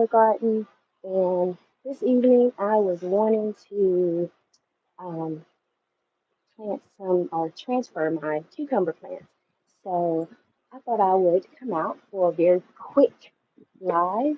garden, and this evening I was wanting to um, plant some or transfer my cucumber plants. So I thought I would come out for a very quick live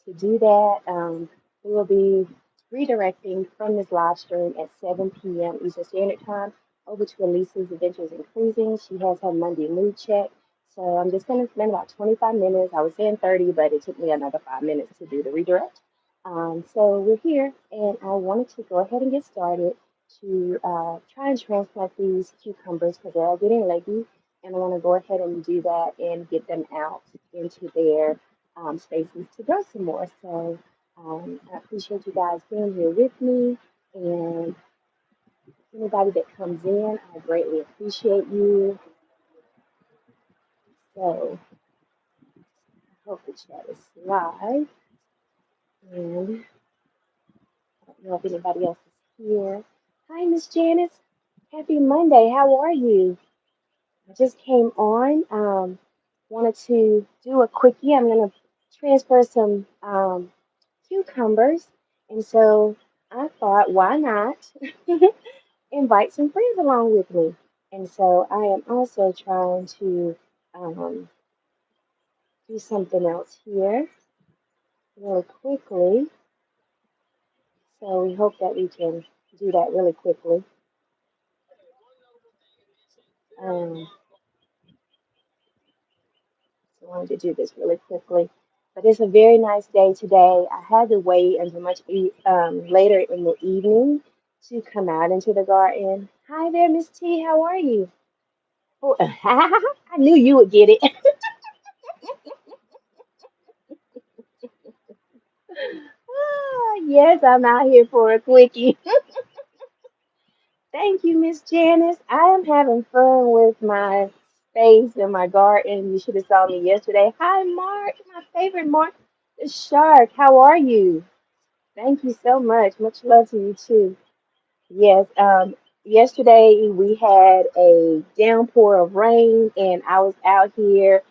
to do that. We will be redirecting from this live stream at 7 p.m. Eastern Standard Time over to Elisa's Adventures in Cruising. She has her Monday mood check. So I'm just going to spend about 25 minutes. I was saying 30, but it took me another 5 minutes to do the redirect. So we're here, and I wanted to go ahead and get started to try and transplant these cucumbers because they're all getting leggy, and I want to go ahead and do that and get them out into their spaces to grow some more. So I appreciate you guys being here with me, and anybody that comes in, I greatly appreciate you. So I hope the chat is live, and I don't know if anybody else is here. Hi, Miss Janice. Happy Monday. How are you? I just came on. Wanted to do a quickie. I'm going to transfer some cucumbers. And so I thought, why not invite some friends along with me? And so I am also trying to um, do something else here really quickly. So we hope that we can do that really quickly. Um, so I wanted to do this really quickly. But it's a very nice day today. I had to wait until later in the evening to come out into the garden. Hi there, Miss T. How are you? Oh, I knew you would get it. Yes, I'm out here for a quickie. Thank you, Miss Janice. I am having fun with my space and my garden. You should have saw me yesterday. Hi, Mark, my favorite Mark, the shark. How are you? Thank you so much. Much love to you too. Yes, yesterday we had a downpour of rain, and I was out here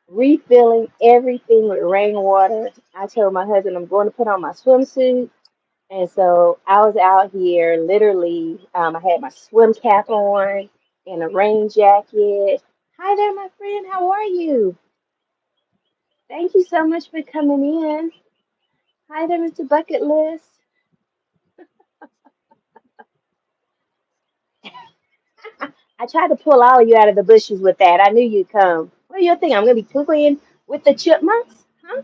refilling everything with rainwater. I told my husband I'm going to put on my swimsuit, and so I was out here literally. I had my swim cap on and a rain jacket. Hi there, my friend. How are you? Thank you so much for coming in. Hi there, Mr. Bucket List. I tried to pull all of you out of the bushes with that. I knew you'd come. What do you think? I'm gonna be cooking with the chipmunks? Huh?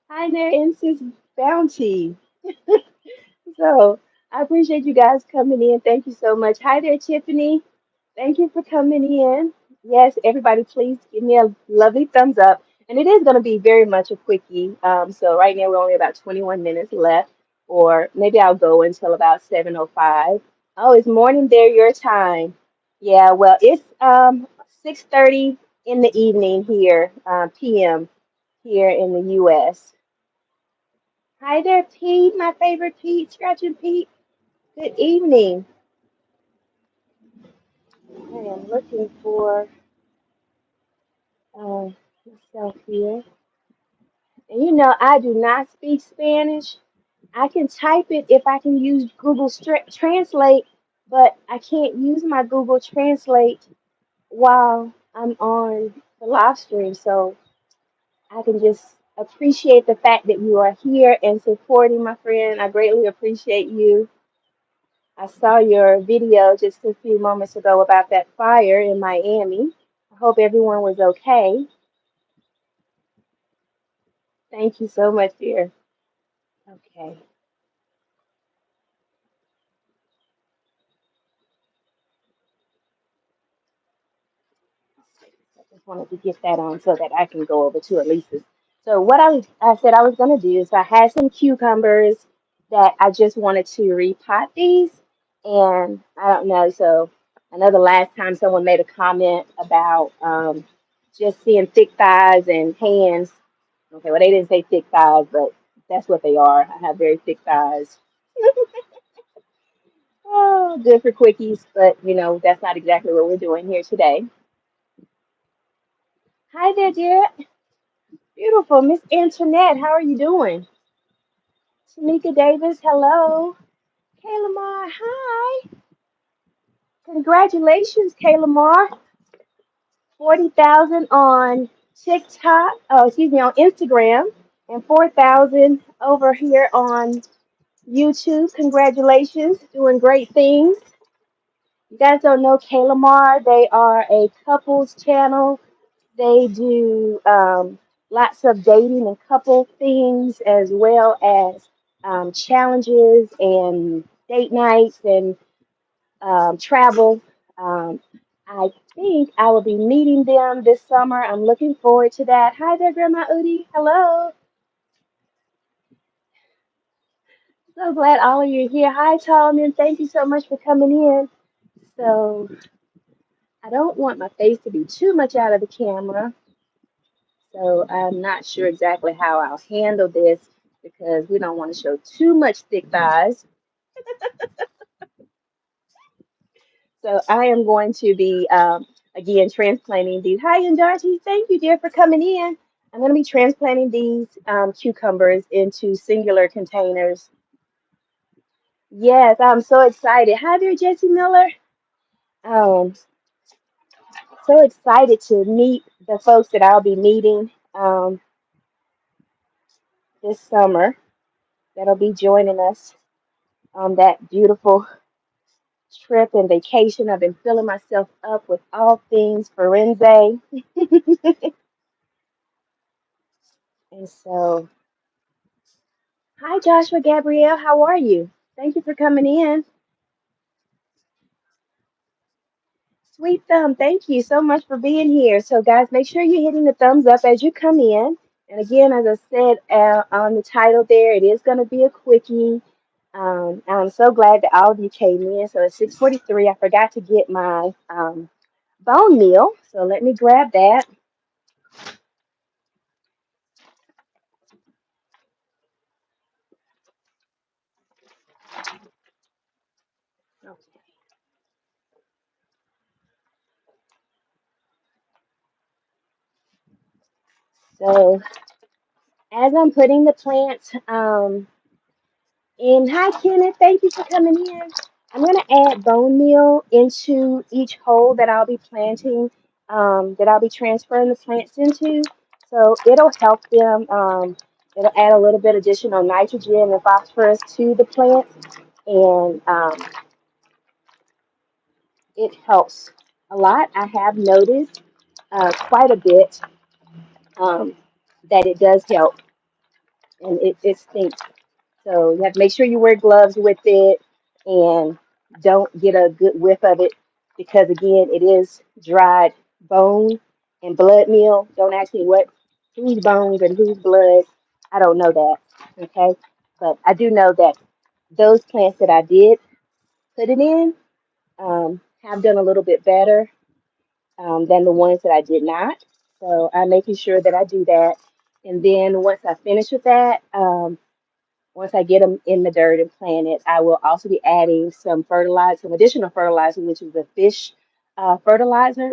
Hi there, Insis Bounty. So I appreciate you guys coming in. Thank you so much. Hi there, Tiffany. Thank you for coming in. Yes, everybody, please give me a lovely thumbs up. And it is going to be very much a quickie. So right now we're only about 21 minutes left, or maybe I'll go until about 7:05. Oh, it's morning there, your time. Yeah, well, it's 6:30 in the evening here, PM here in the US. Hi there, Pete, my favorite Pete, Scratching Pete. Good evening. I am looking for myself here. And I do not speak Spanish. I can type it if I can use Google Translate, but I can't use my Google Translate while I'm on the live stream. So I can just appreciate the fact that you are here and supporting my friend. I greatly appreciate you. I saw your video just a few moments ago about that fire in Miami. I hope everyone was okay. Thank you so much, dear. Okay. I just wanted to get that on so that I can go over to Elisa's. So what I said I was going to do is I had some cucumbers that I just wanted to repot these. And I don't know. So I know the last time someone made a comment about just seeing thick thighs and hands. Okay, well, they didn't say thick thighs, but that's what they are. I have very thick thighs. Oh, good for quickies, but that's not exactly what we're doing here today. Hi there, dear. Beautiful. Miss Antoinette, how are you doing? Tamika Davis, hello. Kayla Mar, hi. Congratulations, Kayla Mar. 40,000 on TikTok, on Instagram, and 4,000 over here on YouTube. Congratulations, doing great things. You guys don't know Kayla Mar, they are a couples channel. They do lots of dating and couple things as well as challenges and date nights and travel. Um, I think I will be meeting them this summer. I'm looking forward to that. Hi there, Grandma Udi. Hello. So glad all of you are here. Hi, Tallman. Thank you so much for coming in. So I don't want my face to be too much out of the camera. So I'm not sure exactly how I'll handle this because we don't want to show too much thick thighs. So I am going to be, again, transplanting these. Hi, and Darcy, thank you, dear, for coming in. I'm going to be transplanting these cucumbers into singular containers. Yes, I'm so excited. Hi there, Jesse Miller. Um, so excited to meet the folks that I'll be meeting this summer that'll be joining us on that beautiful trip and vacation. I've been filling myself up with all things Firenze. And so, hi, Joshua Gabrielle. How are you? Thank you for coming in. Sweet thumb. Thank you so much for being here. So, guys, make sure you're hitting the thumbs up as you come in. And again, as I said on the title there, it is going to be a quickie. I'm so glad that all of you came in. So, at 6:43, I forgot to get my bone meal. So, let me grab that. Okay. So, as I'm putting the plants in, hi Kenneth, thank you for coming in. I'm going to add bone meal into each hole that I'll be planting, that I'll be transferring the plants into. So it'll help them, it'll add a little bit additional nitrogen and phosphorus to the plants, and it helps a lot. I have noticed quite a bit that it does help, and it stinks. So you have to make sure you wear gloves with it and don't get a good whiff of it because again, it is dried bone and blood meal. Don't ask me what whose bones and whose blood. I don't know that. Okay. But I do know that those plants that I did put it in have done a little bit better than the ones that I did not. So I'm making sure that I do that. And then once I finish with that, once I get them in the dirt and plant it, I will also be adding some fertilizer, some additional fertilizer, which is a fish fertilizer.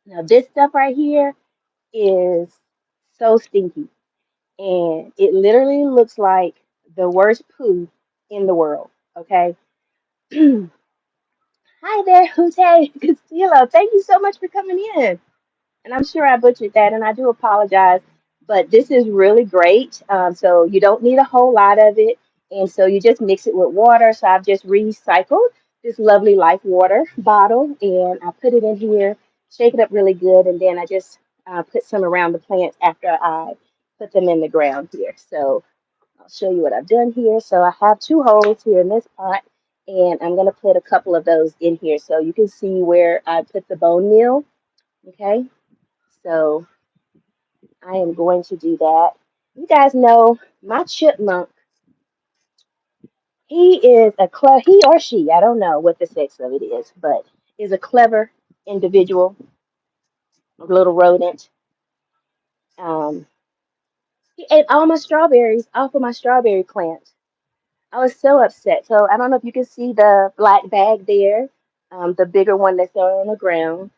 Now, this stuff right here is so stinky, and it literally looks like the worst poo in the world. Okay. Hi there, Jose Castillo. Thank you so much for coming in. And I'm sure I butchered that, and I do apologize. But this is really great. So you don't need a whole lot of it, and so you just mix it with water. So I've just recycled this lovely Life Water bottle, and I put it in here, shake it up really good, and then I just put some around the plants after I put them in the ground here. So I'll show you what I've done here. So I have two holes here in this pot, and I'm going to put a couple of those in here so you can see where I put the bone meal. Okay. So I am going to do that. You guys know my chipmunk. He is he or she, I don't know what the sex of it is, but is a clever individual, a little rodent. Um, he ate all my strawberries off of my strawberry plant. I was so upset. So I don't know if you can see the black bag there, the bigger one that's on the ground.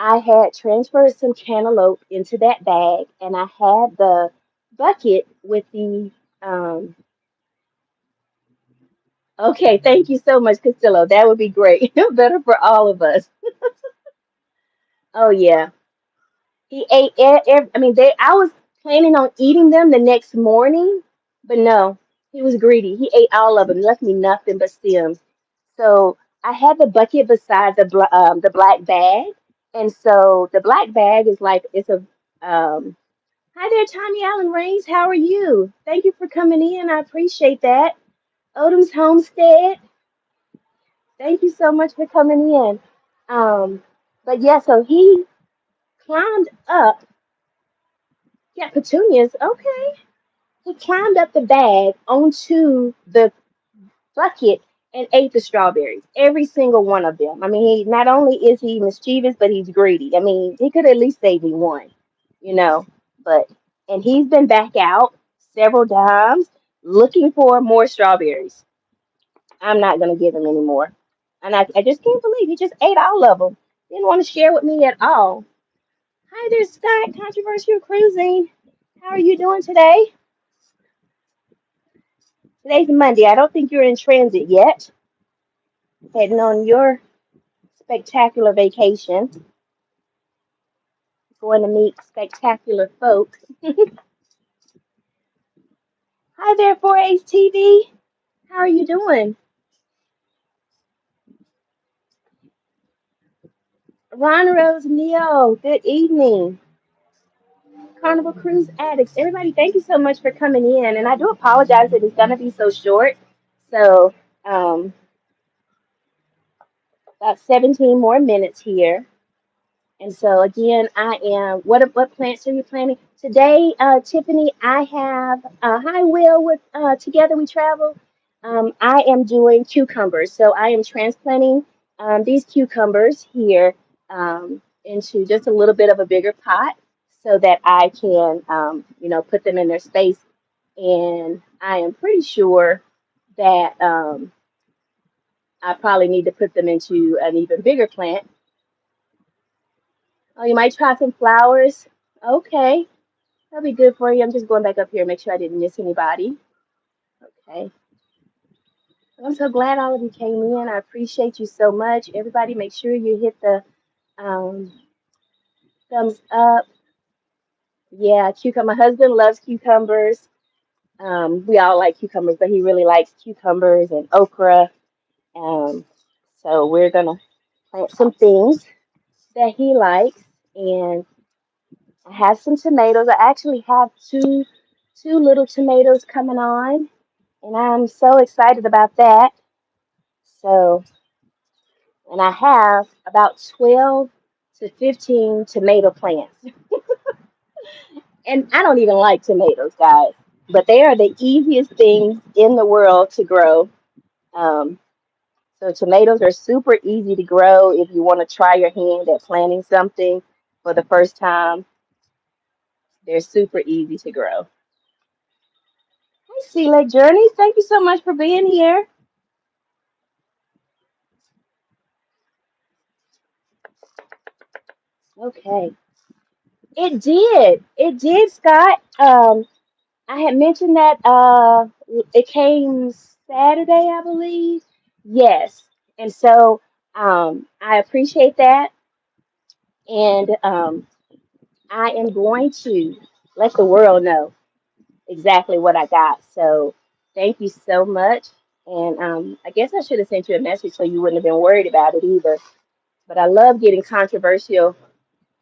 I had transferred some cantaloupe into that bag, and I had the bucket with the um. Okay, thank you so much, Castillo. That would be great. Better for all of us. Oh yeah, he ate. I mean, they. I was planning on eating them the next morning, but no, he was greedy. He ate all of them, left me nothing but stems. So I had the bucket beside the black bag, and so the black bag is like it's a Hi there, Tommy Allen Rains. How are you? Thank you for coming in. I appreciate that. Odom's Homestead. Thank you so much for coming in. Um, but yeah, so he climbed up. Yeah, petunias. Okay. He climbed up the bag onto the bucket and ate the strawberries, every single one of them. I mean, he not only is he mischievous, but he's greedy. I mean, he could at least save me one, you know. But and he's been back out several times looking for more strawberries. I'm not gonna give him any more, and I just can't believe he just ate all of them. Didn't want to share with me at all. Hi there, Scott. Controversial cruising. How are you doing today? Today's Monday. I don't think you're in transit yet. Heading on your spectacular vacation, going to meet spectacular folk. Hi there, 4H TV. How are you doing? Ron Rose Neo, good evening. Carnival Cruise Addicts. Everybody, thank you so much for coming in. And I do apologize that it's going to be so short. So, um, about 17 more minutes here. And so again, I am. What plants are you planting today, Tiffany? I have. Hi, Will. With Together We Travel. I am doing cucumbers. So I am transplanting these cucumbers here into just a little bit of a bigger pot, so that I can, put them in their space. And I am pretty sure that I probably need to put them into an even bigger plant. Oh, you might try some flowers. Okay, that'll be good for you. I'm just going back up here, make sure I didn't miss anybody. Okay. I'm so glad all of you came in. I appreciate you so much. Everybody, make sure you hit the um, thumbs up. Yeah, cucumber. My husband loves cucumbers. We all like cucumbers, but he really likes cucumbers and okra. Um, so we're gonna plant some things that he likes, and I have some tomatoes. I actually have two little tomatoes coming on, and I'm so excited about that. So, and I have about 12 to 15 tomato plants. And I don't even like tomatoes, guys, but they are the easiest things in the world to grow. Um, so tomatoes are super easy to grow if you want to try your hand at planting something for the first time. They're super easy to grow. Hey, Sea Lake Journey, thank you so much for being here. Okay. It did. It did, Scott. I had mentioned that it came Saturday, I believe. Yes. And so I appreciate that. And I am going to let the world know exactly what I got. So thank you so much. And I guess I should have sent you a message so you wouldn't have been worried about it either. But I love getting controversial.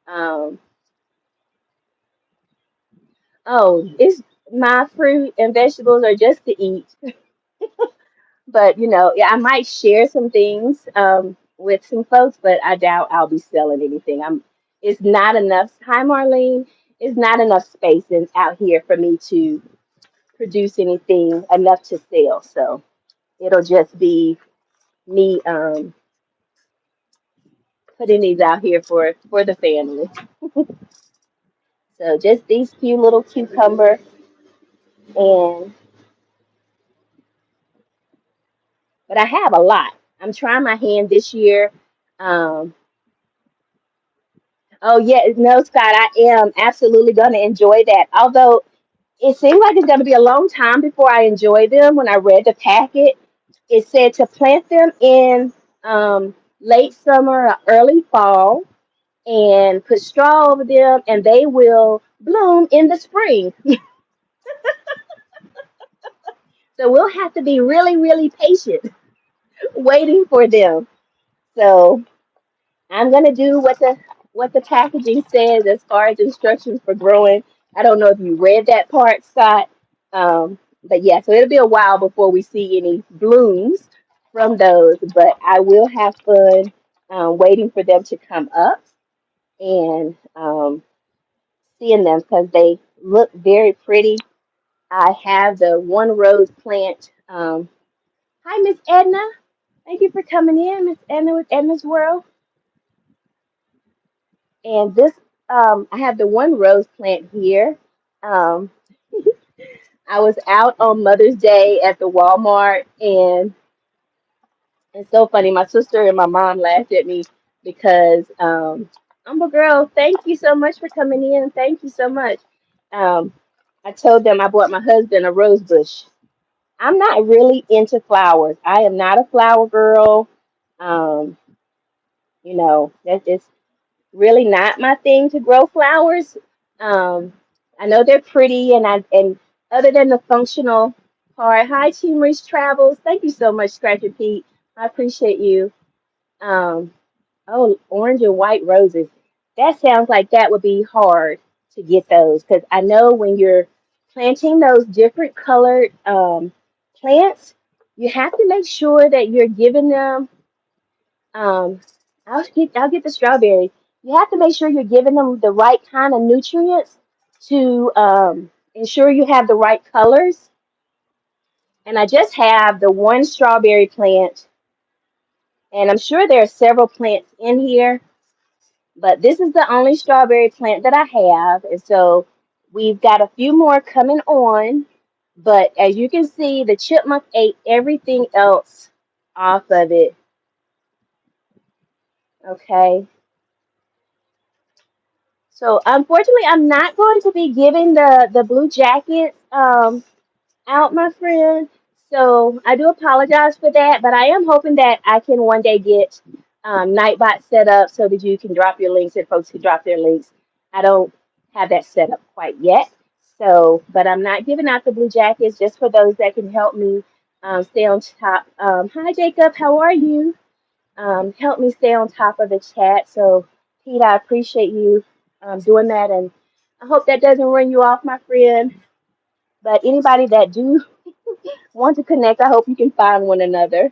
Um, oh, it's my fruit and vegetables are just to eat. But yeah, I might share some things with some folks, but I doubt I'll be selling anything. It's not enough. Hi, Marlene. It's not enough space out here for me to produce anything enough to sell. So it'll just be me putting these out here for the family. So just these few little cucumber, and but I have a lot. I'm trying my hand this year. Um, Oh yeah, no, Scott, I am absolutely going to enjoy that. Although it seems like it's going to be a long time before I enjoy them. When I read the packet, it said to plant them in late summer or early fall and put straw over them, and they will bloom in the spring. So we'll have to be really, really patient waiting for them. So I'm gonna do what the packaging says as far as instructions for growing. I don't know if you read that part, Scott. But yeah, so it'll be a while before we see any blooms from those. But I will have fun waiting for them to come up and seeing them because they look very pretty. I have the one rose plant. Hi, Miss Edna. Thank you for coming in, Miss Edna with Edna's World. And this, I have the one rose plant here. Um, I was out on Mother's Day at the Walmart, and it's so funny. My sister and my mom laughed at me because, Umber girl, thank you so much for coming in. Thank you so much. Um, I told them I bought my husband a rose bush. I'm not really into flowers. I am not a flower girl. Um, that's just really not my thing to grow flowers. Um, I know they're pretty, and other than the functional part, hi Teamers Travels. Thank you so much, Scratcher Pete. I appreciate you. Um, oh, orange and white roses. That sounds like that would be hard to get those because I know when you're planting those different colored plants, you have to make sure that you're giving them um, I'll get the strawberries. You have to make sure you're giving them the right kind of nutrients to ensure you have the right colors. And I just have the one strawberry plant, and I'm sure there are several plants in here, but this is the only strawberry plant that I have. And so we've got a few more coming on. But as you can see, the chipmunk ate everything else off of it. Okay. So unfortunately, I'm not going to be giving the blue jackets out, my friend. So I do apologize for that, but I am hoping that I can one day get Nightbot set up so that you can drop your links and folks can drop their links. I don't have that set up quite yet. So, but I'm not giving out the blue jackets just for those that can help me stay on top. Hi, Jacob. How are you? Help me stay on top of the chat. So, Pete, I appreciate you doing that, and I hope that doesn't run you off, my friend. But anybody that do want to connect, I hope you can find one another.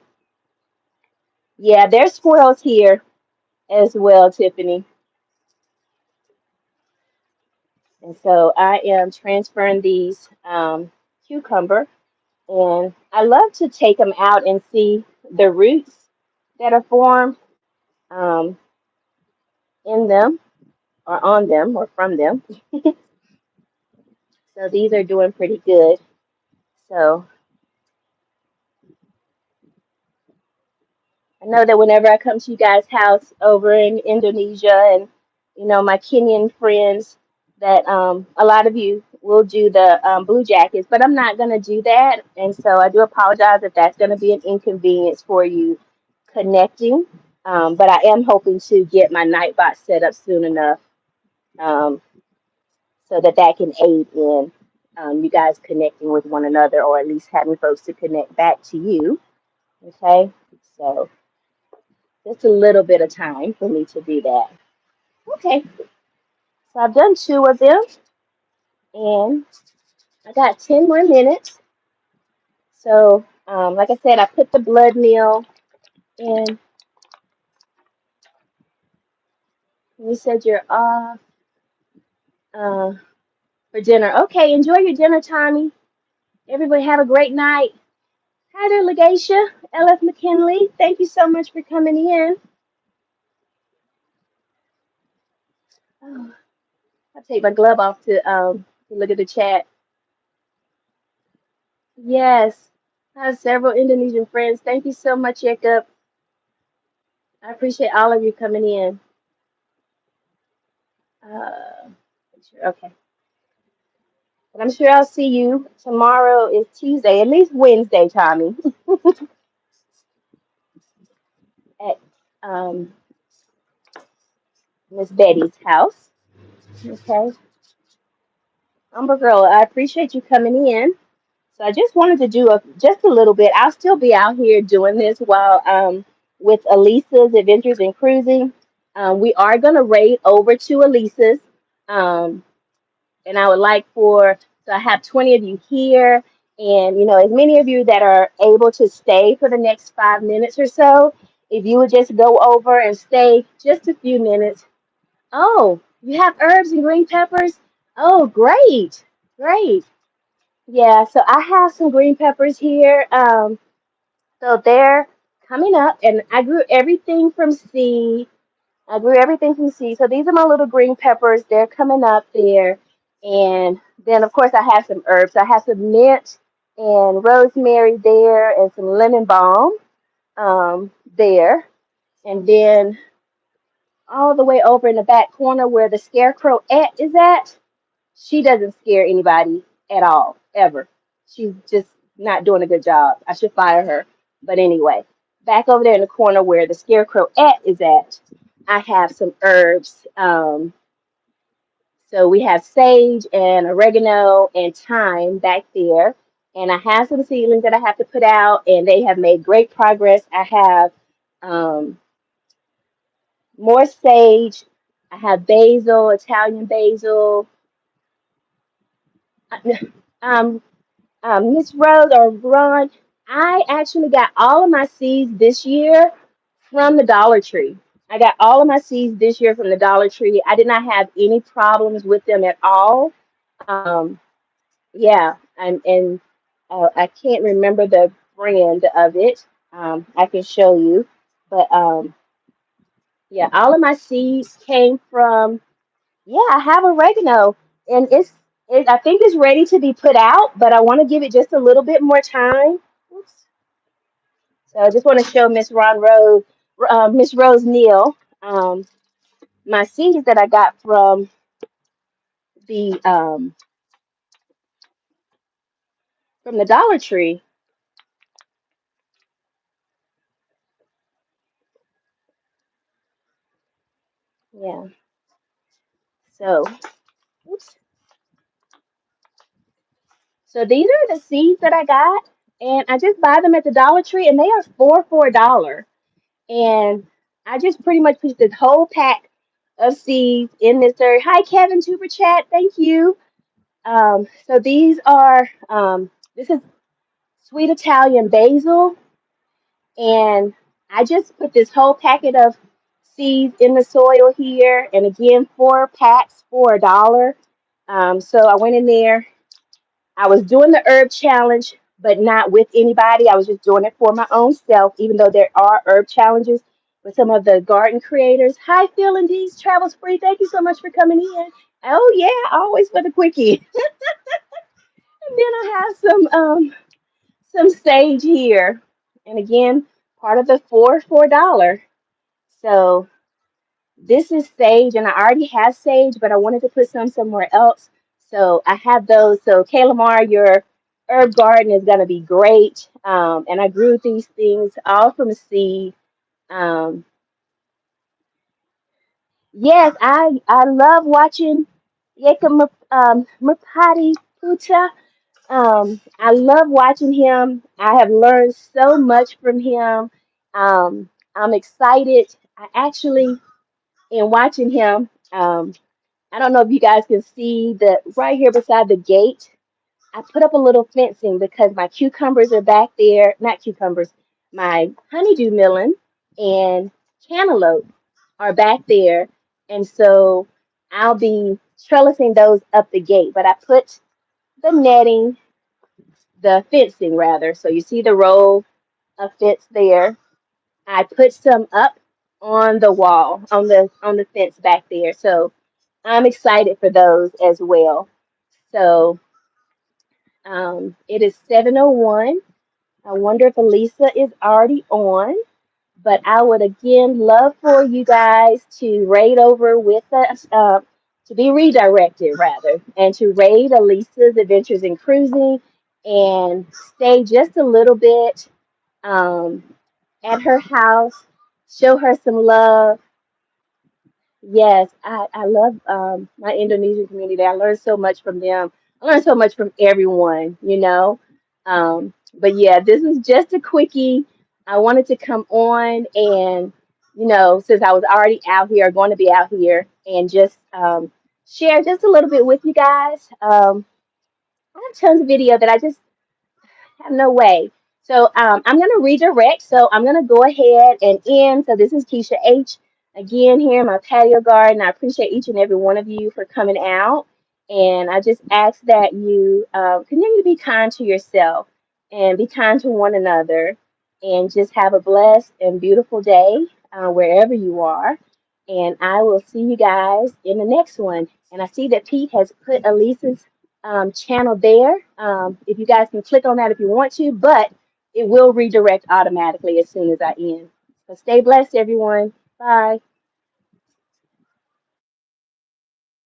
Yeah, there's squirrels here as well, Tiffany. And so I am transferring these cucumber, and I love to take them out and see the roots that are formed um, in them, or on them, or from them. So these are doing pretty good. So I know that whenever I come to you guys' house over in Indonesia and my Kenyan friends, that a lot of you will do the blue jackets, but I'm not going to do that. And so I do apologize if that's going to be an inconvenience for you connecting. But I am hoping to get my Nightbot set up soon enough um, so that that can aid in you guys connecting with one another, or at least having folks to connect back to you. Okay, so just a little bit of time for me to do that. Okay, so I've done two of them, and I got 10 more minutes. So, like I said, I put the blood meal in. You said you're off uh, for dinner. Okay, enjoy your dinner, Tommy. Everybody have a great night. Hi there, Legacia, LF McKinley. Thank you so much for coming in. Oh, I'll take my glove off to look at the chat. Yes, I have several Indonesian friends. Thank you so much, Jacob. I appreciate all of you coming in. Uh, okay. But I'm sure I'll see you tomorrow. Is Tuesday, at least Wednesday, Tommy, at um, Miss Betty's house. Okay. Umber Girl, I appreciate you coming in. So I just wanted to do just a little bit. I'll still be out here doing this while with Elisa's Adventures in Cruising. We are gonna raid over to Elisa's. Um, and I would like for so I have 20 of you here, and as many of you that are able to stay for the next 5 minutes or so. If you would just go over and stay just a few minutes. Oh, you have herbs and green peppers? Oh, great, great. Yeah, so I have some green peppers here. So they're coming up, and I grew everything from seed. I grew everything from seed. So these are my little green peppers. They're coming up there. And then, of course, I have some herbs. I have some mint and rosemary there and some lemon balm there. And then all the way over in the back corner where the scarecrow is at, she doesn't scare anybody at all, ever. She's just not doing a good job. I should fire her. But anyway, back over there in the corner where the scarecrow is at, I have some herbs. So we have sage and oregano and thyme back there. And I have some seedlings that I have to put out, and they have made great progress. I have um, more sage. I have basil, Italian basil. Um, Miss Rose or Ron, I actually got all of my seeds this year from the Dollar Tree. I got all of my seeds this year from the Dollar Tree. I did not have any problems with them at all. Um, yeah, and I can't remember the brand of it. I can show you, but yeah, all of my seeds came from. Yeah, I have oregano, and I think it's ready to be put out, but I want to give it just a little bit more time. Oops. So I just want to show Miss Rose Neal, my seeds that I got the um, from the Dollar Tree. Yeah. So, oops. So these are the seeds that I got, and I just buy them at the Dollar Tree, and they are for $4. And I just pretty much put this whole pack of seeds in this area. Hi, Kevin, Super Chat. Thank you. So these are, this is sweet Italian basil. And I just put this whole packet of seeds in the soil here. And again, 4 packs for $1. So I went in there. I was doing the herb challenge, but not with anybody. I was just doing it for my own self, even though there are herb challenges with some of the garden creators. Hi, Phil and Dee's Travels Free. Thank you so much for coming in. Oh yeah, always for the quickie. And then I have some sage here, and again, part of the $4. So this is sage, and I already have sage, but I wanted to put some somewhere else. So I have those. So Kayla Mar, your herb garden is going to be great. And I grew these things all from seed. Um, yes, I love watching Yeka Mapati Puta. I love watching him. I have learned so much from him. I'm excited. I actually, in watching him, I don't know if you guys can see that right here beside the gate. I put up a little fencing because my cucumbers are back there. Not cucumbers, my honeydew melon and cantaloupe are back there. And so I'll be trellising those up the gate. But I put the netting, the fencing rather. So you see the row of fence there. I put some up on the wall, on the fence back there. So I'm excited for those as well. So it is 7:01. I wonder if Elisa is already on, but I would again love for you guys to raid over with us to be redirected rather, and to raid Elisa's Adventures in Cruising and stay just a little bit um, at her house, show her some love. Yes, I love my Indonesian community. I learned so much from them. I learned so much from everyone, you know. But yeah, this is just a quickie. I wanted to come on and, since I was already out here, going to be out here, and just share just a little bit with you guys. I have tons of video that I just have no way. So I'm going to redirect. So I'm going to go ahead and end. So this is Keisha H. again here in my patio garden. I appreciate each and every one of you for coming out. And I just ask that you continue to be kind to yourself and be kind to one another and just have a blessed and beautiful day wherever you are. And I will see you guys in the next one. And I see that Pete has put Elisa's channel there. If you guys can click on that if you want to, but it will redirect automatically as soon as I end. So stay blessed, everyone. Bye.